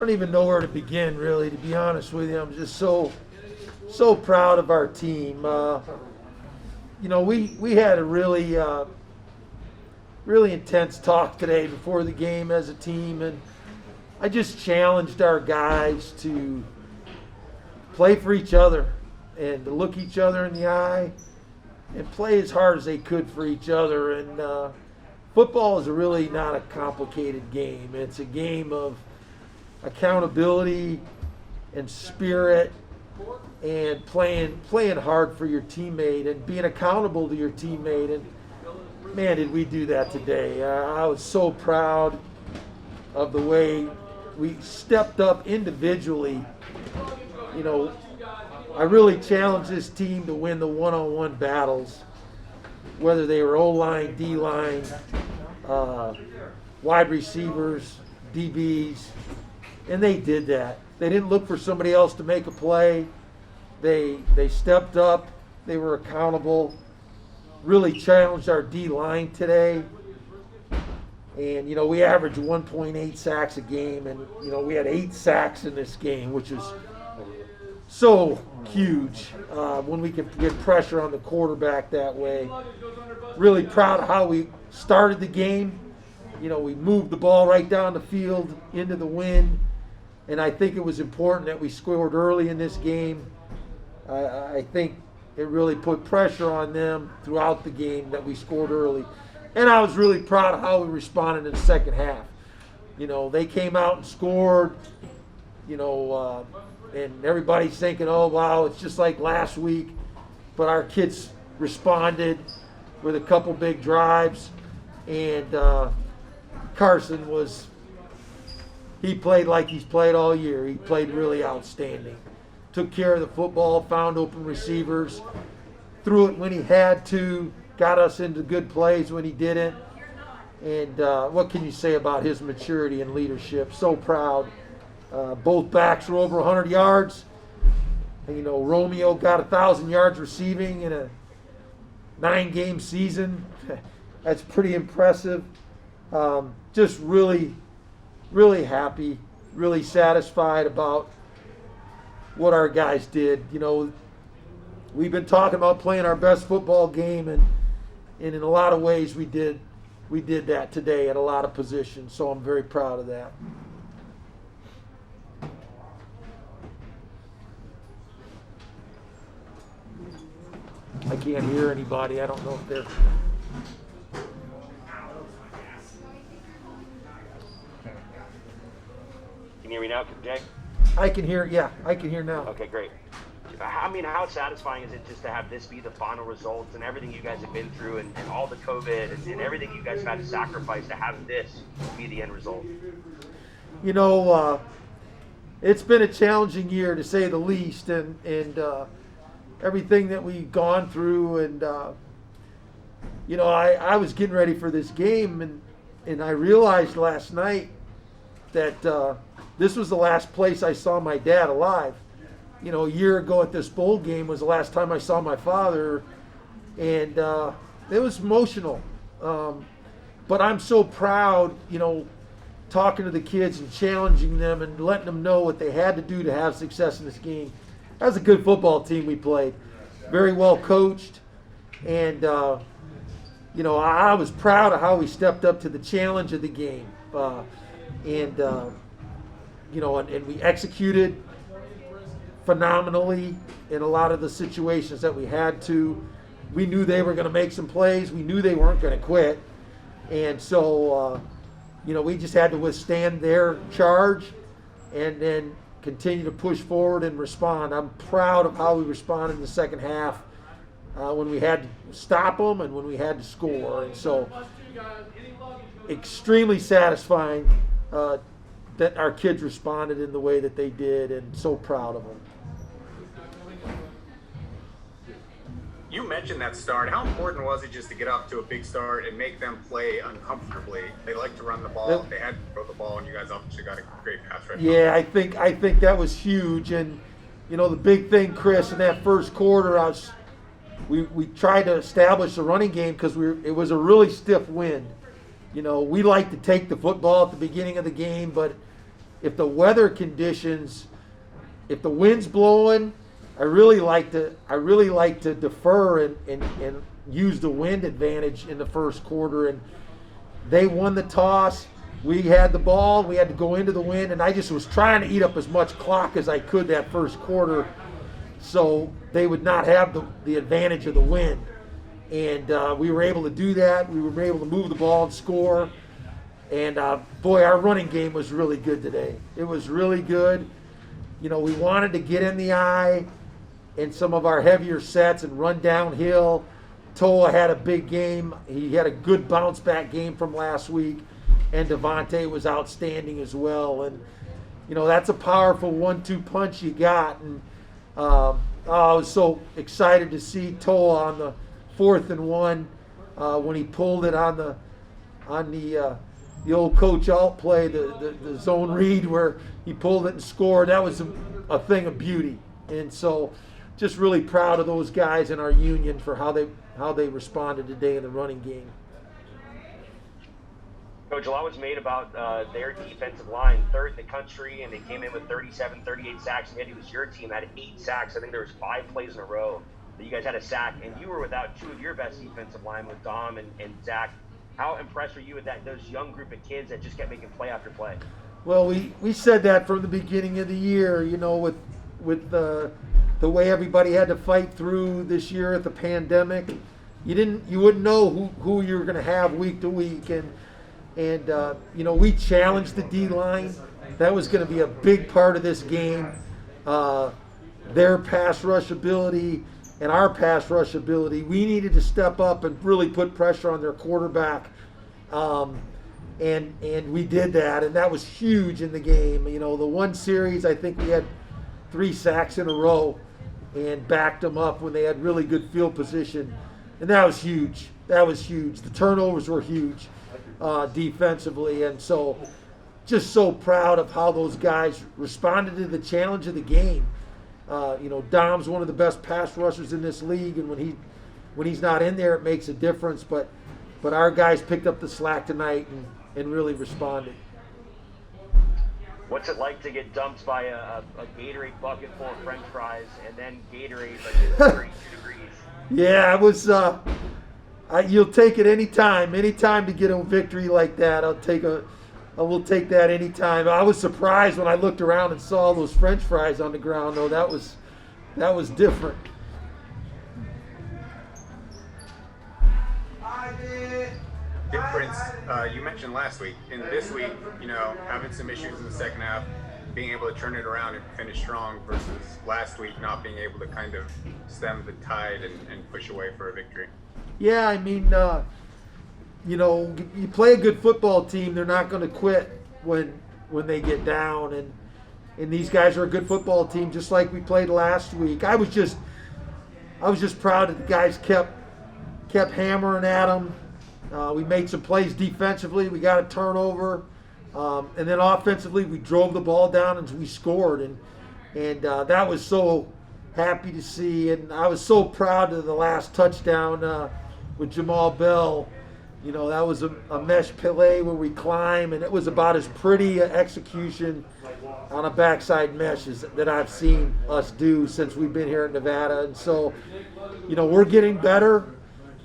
I don't even know where to begin, really, to be honest with you. I'm just so proud of our team. We had a really intense talk today before the game as a team, and I just challenged our guys to play for each other and to look each other in the eye and play as hard as they could for each other. And football is really not a complicated game. It's a game of accountability and spirit and playing hard for your teammate and being accountable to your teammate. And man, did we do that today. I was so proud of the way we stepped up individually. I really challenged this team to win the one-on-one battles, whether they were O-line, D-line, wide receivers, DBs, and they did that. They didn't look for somebody else to make a play. They stepped up. They were accountable. Really challenged our D-line today. And, we averaged 1.8 sacks a game, and, we had 8 sacks in this game, which is so huge when we can get pressure on the quarterback that way. Really proud of how we started the game. We moved the ball right down the field into the wind, and I think it was important that we scored early in this game. I think it really put pressure on them throughout the game that we scored early. And I was really proud of how we responded in the second half. They came out and scored, and everybody's thinking, oh, wow, it's just like last week. But our kids responded with a couple big drives. And Carson he played like he's played all year. He played really outstanding. Took care of the football, found open receivers, threw it when he had to, got us into good plays when he didn't. And what can you say about his maturity and leadership? So proud. Both backs were over 100 yards. And, Romeo got 1,000 yards receiving in a 9-game season. That's pretty impressive. Just really, really happy, really satisfied about what our guys did. We've been talking about playing our best football game, and in a lot of ways we did that today at a lot of positions, so I'm very proud of that. I can't hear anybody. I don't know if they're... Can you hear me now, Jay? I can hear, yeah, I can hear now. Okay, great. How satisfying is it just to have this be the final results and everything you guys have been through and all the COVID and everything you guys have had to sacrifice to have this be the end result? It's been a challenging year to say the least, and everything that we've gone through, and I was getting ready for this game, and I realized last night that this was the last place I saw my dad alive. A year ago at this bowl game was the last time I saw my father, and it was emotional. But I'm so proud, talking to the kids and challenging them and letting them know what they had to do to have success in this game. That was a good football team we played, very well coached, and I was proud of how we stepped up to the challenge of the game, and we executed phenomenally in a lot of the situations that we had to. We knew they were going to make some plays. We knew they weren't going to quit. And so, we just had to withstand their charge and then continue to push forward and respond. I'm proud of how we responded in the second half when we had to stop them and when we had to score. And so, extremely satisfying that our kids responded in the way that they did, and so proud of them. You mentioned that start. How important was it just to get up to a big start and make them play uncomfortably? They like to run the ball. They had to throw the ball, and you guys obviously got a great pass rush. Yeah, I think that was huge. And the big thing, Chris, in that first quarter, we tried to establish a running game because it was a really stiff wind. We like to take the football at the beginning of the game, but if the weather conditions, if the wind's blowing, I really like to defer and use the wind advantage in the first quarter. And they won the toss. We had the ball. We had to go into the wind, and I just was trying to eat up as much clock as I could that first quarter, so they would not have the advantage of the wind. And we were able to do that. We were able to move the ball and score. And boy, our running game was really good today. It was really good. You know, we wanted to get in the eye in some of our heavier sets and run downhill. Toa had a big game. He had a good bounce back game from last week. And Devontae was outstanding as well. And, you know, that's a powerful 1-2 punch you got. And I was so excited to see Toa on the 4th and 1 when he pulled it on the old Coach Alt play, the zone read where he pulled it and scored. That was a thing of beauty. And so just really proud of those guys in our union for how they responded today in the running game. Coach, a lot was made about their defensive line, 3rd in the country, and they came in with 37, 38 sacks. And yet it was your team that had 8 sacks. I think there was 5 plays in a row that you guys had a sack, and you were without 2 of your best defensive linemen with Dom and Zach. How impressed were you with those young group of kids that just kept making play after play? Well, we said that from the beginning of the year, you know, with the way everybody had to fight through this year at the pandemic. You wouldn't know who you were going to have week to week, and you know, we challenged the D-line. That was going to be a big part of this game. Their pass rush ability and our pass rush ability. We needed to step up and really put pressure on their quarterback. And we did that, and that was huge in the game. You know, the one series, I think we had 3 sacks in a row and backed them up when they had really good field position. And that was huge. That was huge. The turnovers were huge defensively. And so just so proud of how those guys responded to the challenge of the game. You know, Dom's one of the best pass rushers in this league, and when he's not in there, it makes a difference. But our guys picked up the slack tonight and really responded. What's it like to get dumped by a Gatorade bucket full of French fries and then Gatorade like at 32 degrees? Yeah, it was. You'll take it anytime to get a victory like that. I will take that anytime. I was surprised when I looked around and saw those French fries on the ground, though. That was different. Difference, you mentioned last week. And this week, you know, having some issues in the second half, being able to turn it around and finish strong versus last week not being able to kind of stem the tide and push away for a victory. Yeah, I mean, you know, you play a good football team, they're not going to quit when they get down. And these guys are a good football team, just like we played last week. I was just proud that the guys kept hammering at them. We made some plays defensively. We got a turnover. And then offensively, we drove the ball down and we scored. And that was so happy to see. And I was so proud of the last touchdown with Jamal Bell. You know, that was a mesh play where we climb, and it was about as pretty an execution on a backside mesh that I've seen us do since we've been here in Nevada. And so, you know, we're getting better.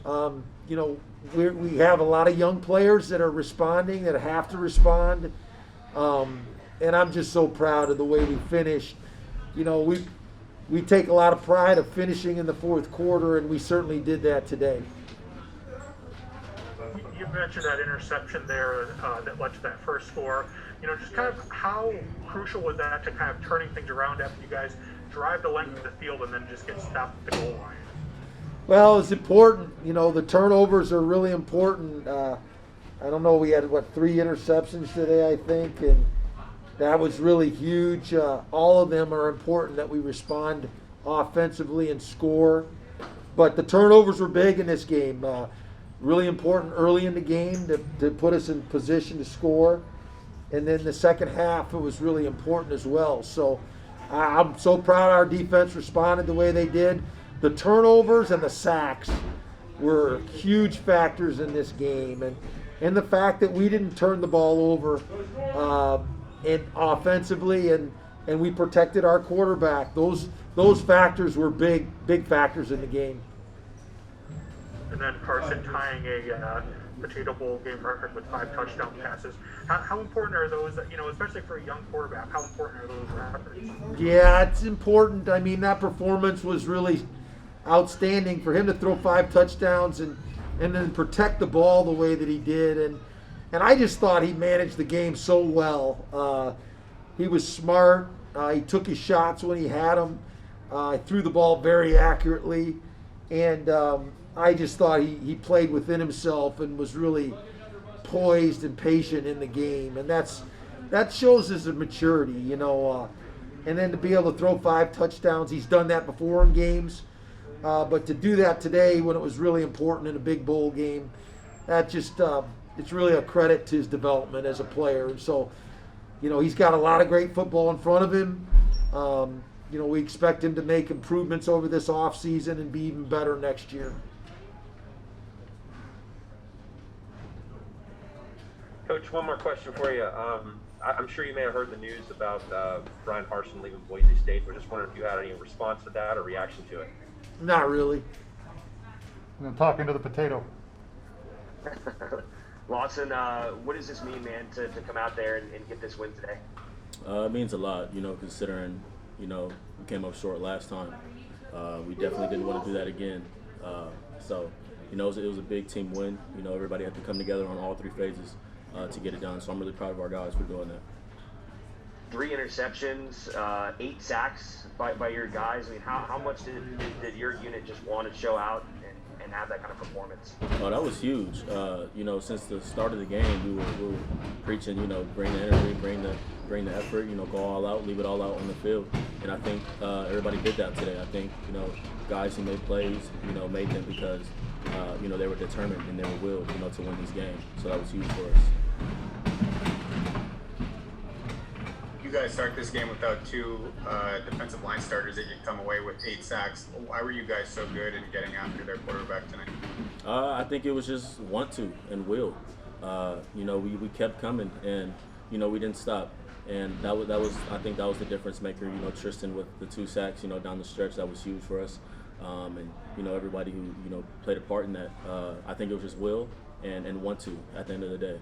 You know, we have a lot of young players that are responding, that have to respond. And I'm just so proud of the way we finished. You know, we take a lot of pride of finishing in the fourth quarter, and we certainly did that today. You mentioned that interception there that led to that first score. You know, just kind of how crucial was that to kind of turning things around after you guys drive the length of the field and then just get stopped at the goal line? Well, it's important. You know, the turnovers are really important. I don't know, we had, 3 interceptions today, I think, and that was really huge. All of them are important that we respond offensively and score. But the turnovers were big in this game. Really important early in the game to put us in position to score. And then the second half, it was really important as well. So I'm so proud our defense responded the way they did. The turnovers and the sacks were huge factors in this game. And the fact that we didn't turn the ball over, and offensively, and we protected our quarterback. Those factors were big factors in the game. And then Carson tying a Potato Bowl game record with 5 touchdown passes. How important are those, especially for a young quarterback, how important are those records? Yeah, it's important. I mean, that performance was really outstanding for him to throw 5 touchdowns and then protect the ball the way that he did. And I just thought he managed the game so well. He was smart. He took his shots when he had them. He threw the ball very accurately. And I just thought he played within himself and was really poised and patient in the game. And that shows his maturity, And then to be able to throw 5 touchdowns, he's done that before in games. But to do that today when it was really important in a big bowl game, that just it's really a credit to his development as a player. And so, he's got a lot of great football in front of him. We expect him to make improvements over this offseason and be even better next year. Coach, one more question for you. I'm sure you may have heard the news about Brian Harsin leaving Boise State. We're just wondering if you had any response to that or reaction to it. Not really. And then talking to the potato. Lawson, what does this mean, man, to come out there and get this win today? It means a lot, considering, we came up short last time. We definitely didn't want to do that again. So, it was a big team win. Everybody had to come together on all 3 phases to get it done. So I'm really proud of our guys for doing that. 3 interceptions, 8 sacks by your guys. I mean, how much did your unit just want to show out and have that kind of performance? Oh, that was huge. Since the start of the game, we were preaching, bring the energy, bring the effort, go all out, leave it all out on the field. And I think everybody did that today. I think, guys who made plays, made them because, they were determined and they were willed, to win this game. So that was huge for us. You guys start this game without 2 defensive line starters that you come away with 8 sacks. Why were you guys so good in getting after their quarterback tonight? I think it was just want to and will. We kept coming and, we didn't stop. And that was I think that was the difference maker. Tristan with the 2 sacks, down the stretch, that was huge for us. And, everybody who, played a part in that. I think it was just will and want to at the end of the day.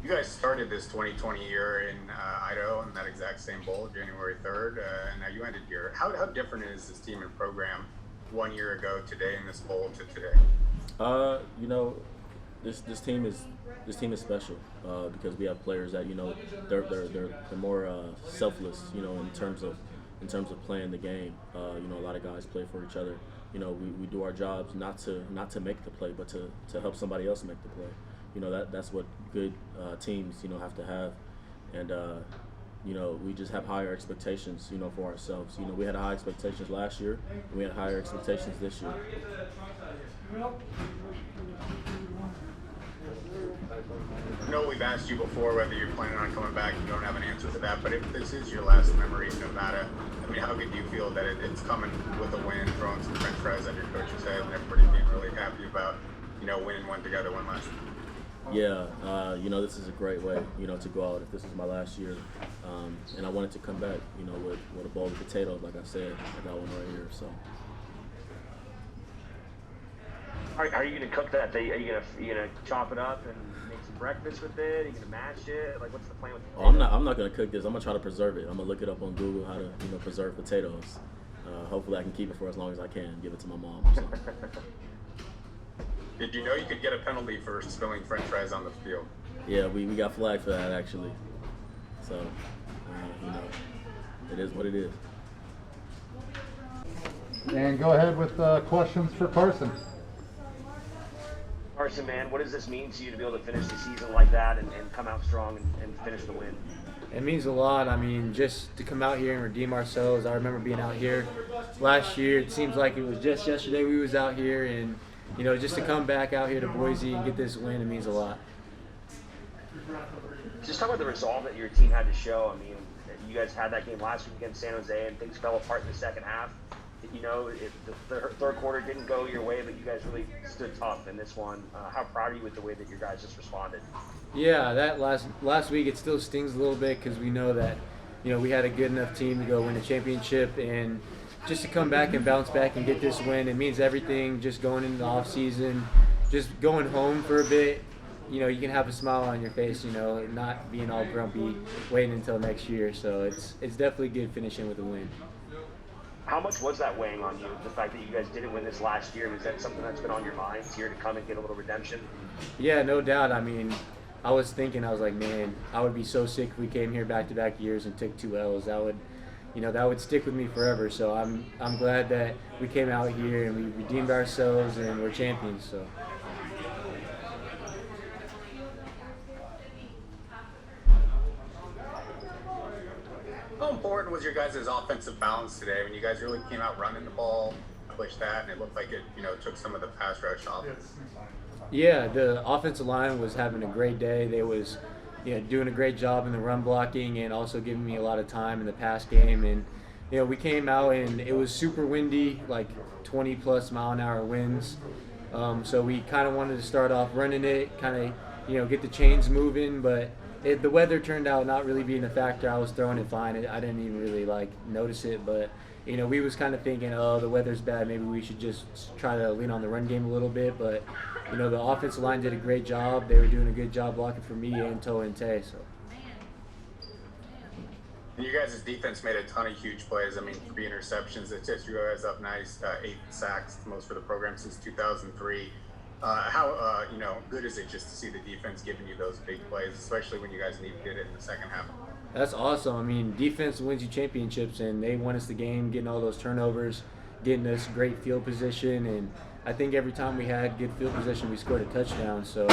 You guys started this 2020 year in Idaho in that exact same bowl, January 3rd, and now you ended here. How different is this team and program 1 year ago today in this bowl to today? This team is special because we have players that they're more selfless, in terms of playing the game. A lot of guys play for each other. We do our jobs not to make the play, but to help somebody else make the play. That's what good teams have to have, and we just have higher expectations for ourselves. We had high expectations last year, and we had higher expectations this year. I know we've asked you before whether you're planning on coming back. You don't have an answer to that, but if this is your last memory in Nevada, how good do you feel that it's coming with a win, throwing some French fries at your coach's head, and everybody being really happy about winning one together, one last year? Yeah, this is a great way, to go out if this is my last year. And I wanted to come back, with a bowl of potatoes, like I said. I got one right here, so. Are you going to cook that? Are you going to chop it up and make some breakfast with it? Are you going to mash it? Like, what's the plan with it? I'm not going to cook this. I'm going to try to preserve it. I'm going to look it up on Google how to, preserve potatoes. Hopefully I can keep it for as long as I can, give it to my mom or something. Did you know you could get a penalty for spilling French fries on the field? Yeah, we got flagged for that, actually. So, it is what it is. And go ahead with questions for Carson. Carson, man, what does this mean to you to be able to finish the season like that and come out strong and finish the win? It means a lot. Just to come out here and redeem ourselves. I remember being out here last year. It seems like it was just yesterday we was out here, and just to come back out here to Boise and get this win, it means a lot. Just talk about the resolve that your team had to show. You guys had that game last week against San Jose, and things fell apart in the second half. You know, the third quarter didn't go your way, but you guys really stood tough in this one. How proud are you with the way that your guys just responded? Yeah, that last week it still stings a little bit because we know that, you know, we had a good enough team to go win a championship, and just to come back and bounce back and get this win, it means everything. Just going into the off season, just going home for a bit, you know, you can have a smile on your face, you know, not being all grumpy, waiting until next year. So it's definitely good finishing with a win. How much was that weighing on you, the fact that you guys didn't win this last year? Was that something that's been on your minds here to come and get a little redemption? Yeah, no doubt. I mean, I was like, man, I would be so sick if we came here back-to-back years and took 2 L's. That would stick with me forever. So I'm glad that we came out here and we redeemed ourselves and we're champions. So. How important was your guys' offensive balance today? I mean, you guys really came out running the ball, pushed that, and it looked like it, you know, took some of the pass rush off. Yeah, the offensive line was having a great day. They was, you know, doing a great job in the run blocking and also giving me a lot of time in the pass game. And, you know, we came out and it was super windy, like 20+ mile an hour winds. So we kind of wanted to start off running it, kind of, you know, get the chains moving, but the weather turned out not really being a factor. I was throwing it fine. I didn't even really notice it, but you know, we was kind of thinking, oh, the weather's bad. Maybe we should just try to lean on the run game a little bit. But you know, the offensive line did a great job. They were doing a good job blocking for me and Toe and Tay. So. And you guys' defense made a ton of huge plays. I mean, 3 interceptions. It set you guys up nice. 8 sacks, the most for the program since 2003. How you know, good is it just to see the defense giving you those big plays, especially when you guys needed it in the second half? That's awesome. I mean, defense wins you championships, and they won us the game, getting all those turnovers, getting us great field position, and I think every time we had good field position, we scored a touchdown. So,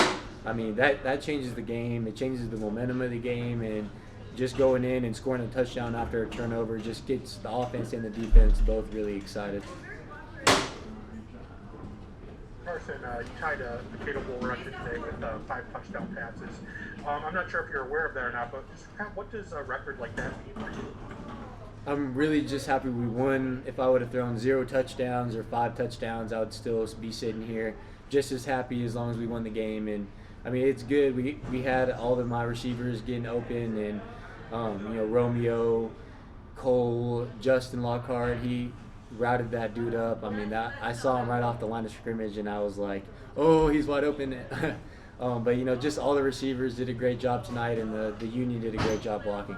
I mean, that changes the game. It changes the momentum of the game, and just going in and scoring a touchdown after a turnover just gets the offense and the defense both really excited. Carson, you tied a Potato Bowl record today with 5 touchdown passes. I'm not sure if you're aware of that or not, but just what does a record like that mean for you? I'm really just happy we won. If I would have thrown 0 touchdowns or 5 touchdowns, I would still be sitting here just as happy as long as we won the game. And I mean, it's good. We had all of my receivers getting open, and you know, Romeo, Cole, Justin Lockhart, he routed that dude up. I mean, I saw him right off the line of scrimmage, and I was like, oh, he's wide open. But you know, just all the receivers did a great job tonight, and the Union did a great job blocking.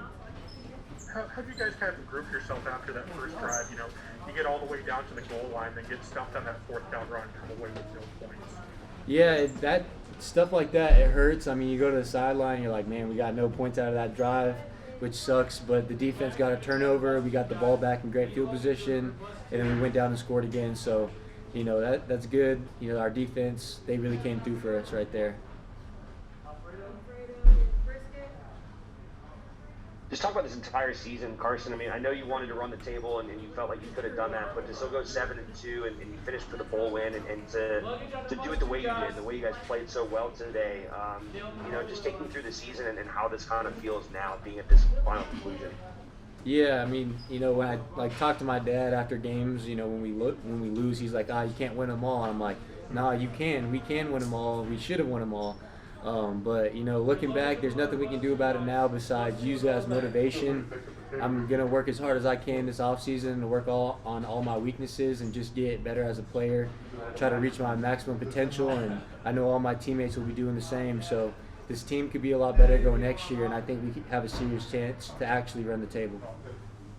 How did you guys kind of group yourself after that first drive? You know, you get all the way down to the goal line, then get stuffed on that 4th down run, come away with no points. Yeah, that stuff like that, it hurts. I mean, you go to the sideline, you're like, man, we got no points out of that drive, which sucks. But the defense got a turnover. We got the ball back in great field position, and then we went down and scored again. So, you know, that's good. You know, our defense, they really came through for us right there. Just talk about this entire season, Carson. I mean, I know you wanted to run the table and you felt like you could have done that, but to still go 7-2 and you finished for the bowl win and to do it the way you did, the way you guys played so well today, you know, just take me through the season and how this kind of feels now being at this final conclusion. Yeah, I mean, you know, when I talk to my dad after games, you know, when we lose, he's like, you can't win them all. And I'm like, nah, you can. We can win them all. We should have won them all. But, you know, looking back, there's nothing we can do about it now besides use it as motivation. I'm going to work as hard as I can this offseason to work on all my weaknesses and just get better as a player, try to reach my maximum potential, and I know all my teammates will be doing the same. So this team could be a lot better going next year, and I think we have a serious chance to actually run the table.